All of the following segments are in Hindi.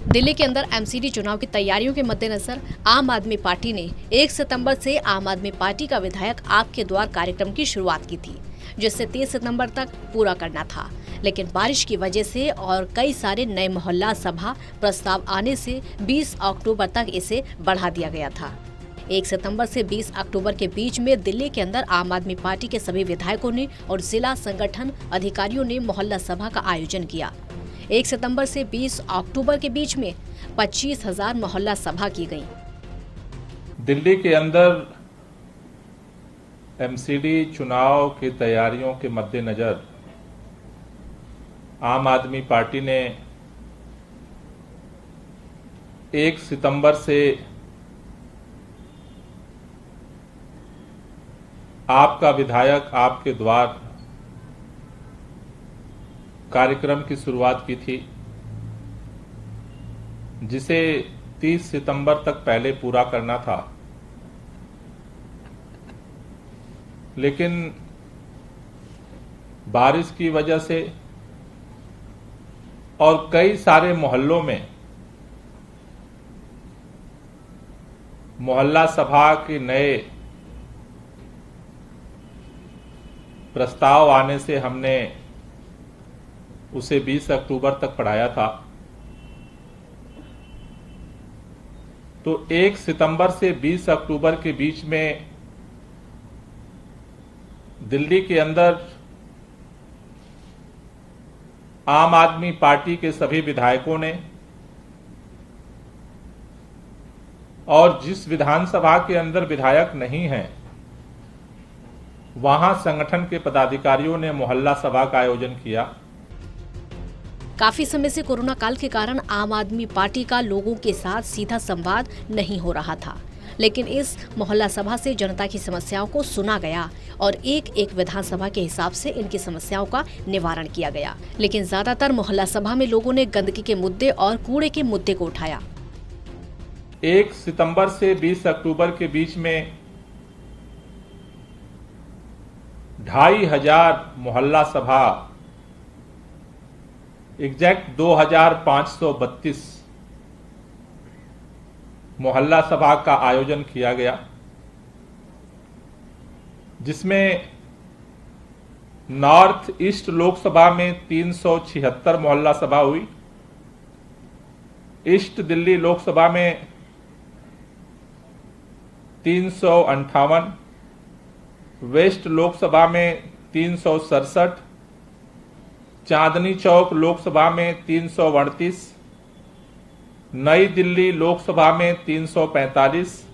दिल्ली के अंदर एमसीडी चुनाव की तैयारियों के मद्देनजर आम आदमी पार्टी ने 1 सितंबर से आम आदमी पार्टी का विधायक आपके द्वार कार्यक्रम की शुरुआत की थी, जिसे 30 सितंबर तक पूरा करना था। लेकिन बारिश की वजह से और कई सारे नए मोहल्ला सभा प्रस्ताव आने से 20 अक्टूबर तक इसे बढ़ा दिया गया था। 1 सितंबर से 20 अक्टूबर के बीच में दिल्ली के अंदर आम आदमी पार्टी के सभी विधायकों ने और जिला संगठन अधिकारियों ने मोहल्ला सभा का आयोजन किया। 1 सितंबर से 20 अक्टूबर के बीच में 25,000 मोहल्ला सभा की गई। दिल्ली के अंदर एमसीडी चुनाव की तैयारियों के मद्देनजर आम आदमी पार्टी ने 1 सितंबर से आपका विधायक आपके द्वार कार्यक्रम की शुरुआत की थी, जिसे 30 सितंबर तक पहले पूरा करना था। लेकिन बारिश की वजह से और कई सारे मोहल्लों में मोहल्ला सभा के नए प्रस्ताव आने से हमने उसे 20 अक्टूबर तक बढ़ाया था। तो 1 सितंबर से 20 अक्टूबर के बीच में दिल्ली के अंदर आम आदमी पार्टी के सभी विधायकों ने और जिस विधानसभा के अंदर विधायक नहीं हैं, वहां संगठन के पदाधिकारियों ने मोहल्ला सभा का आयोजन किया। काफी समय से कोरोना काल के कारण आम आदमी पार्टी का लोगों के साथ सीधा संवाद नहीं हो रहा था, लेकिन इस मोहल्ला सभा से जनता की समस्याओं को सुना गया और एक एक विधानसभा के हिसाब से इनकी समस्याओं का निवारण किया गया। लेकिन ज्यादातर मोहल्ला सभा में लोगों ने गंदगी के मुद्दे और कूड़े के मुद्दे को उठाया। 1 सितंबर से 20 अक्टूबर के बीच में 2,500 मोहल्ला सभा, एग्जैक्ट 2,532 मोहल्ला सभा का आयोजन किया गया, जिसमें नॉर्थ ईस्ट लोकसभा में 376 मोहल्ला सभा हुई, ईस्ट दिल्ली लोकसभा में 358, वेस्ट लोकसभा में 367, चांदनी चौक लोकसभा में 338, नई दिल्ली लोकसभा में 345,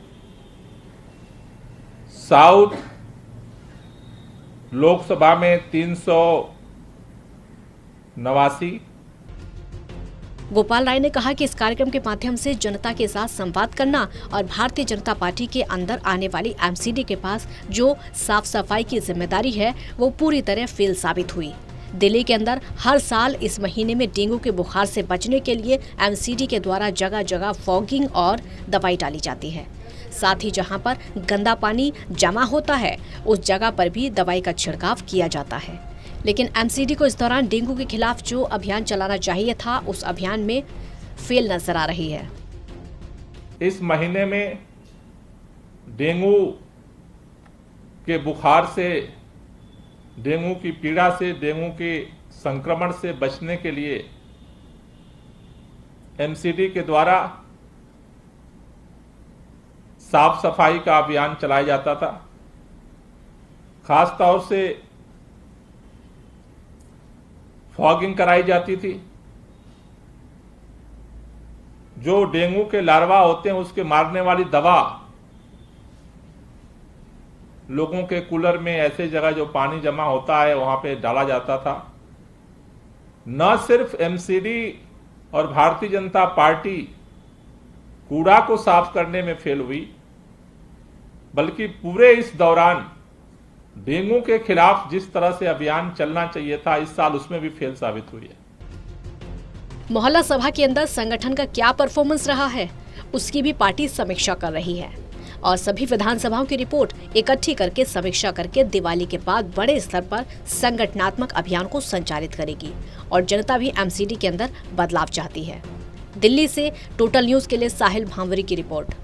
साउथ लोकसभा में 389। गोपाल राय ने कहा कि इस कार्यक्रम के माध्यम से जनता के साथ संवाद करना और भारतीय जनता पार्टी के अंदर आने वाली एमसीडी के पास जो साफ सफाई की जिम्मेदारी है वो पूरी तरह फेल साबित हुई। दिल्ली के अंदर हर साल इस महीने में डेंगू के बुखार से बचने के लिए एमसीडी के द्वारा जगह जगह फॉगिंग और दवाई डाली जाती है। साथ ही जहां पर गंदा पानी जमा होता है उस जगह पर भी दवाई का छिड़काव किया जाता है। लेकिन एमसीडी को इस दौरान डेंगू के खिलाफ जो अभियान चलाना चाहिए था उस अभियान में फेल नजर आ रही है। इस महीने में डेंगू के बुखार से, डेंगू की पीड़ा से, डेंगू के संक्रमण से बचने के लिए एमसीडी के द्वारा साफ सफाई का अभियान चलाया जाता था। खास तौर से फॉगिंग कराई जाती थी। जो डेंगू के लार्वा होते हैं उसके मारने वाली दवा लोगों के कूलर में, ऐसे जगह जो पानी जमा होता है वहां पे डाला जाता था। न सिर्फ एमसीडी और भारतीय जनता पार्टी कूड़ा को साफ करने में फेल हुई, बल्कि पूरे इस दौरान डेंगू के खिलाफ जिस तरह से अभियान चलना चाहिए था इस साल उसमें भी फेल साबित हुई है। मोहल्ला सभा के अंदर संगठन का क्या परफॉर्मेंस रहा है उसकी भी पार्टी समीक्षा कर रही है और सभी विधानसभाओं की रिपोर्ट इकट्ठी करके समीक्षा करके दिवाली के बाद बड़े स्तर पर संगठनात्मक अभियान को संचालित करेगी और जनता भी एमसीडी के अंदर बदलाव चाहती है। दिल्ली से टोटल न्यूज के लिए साहिल भांवरी की रिपोर्ट।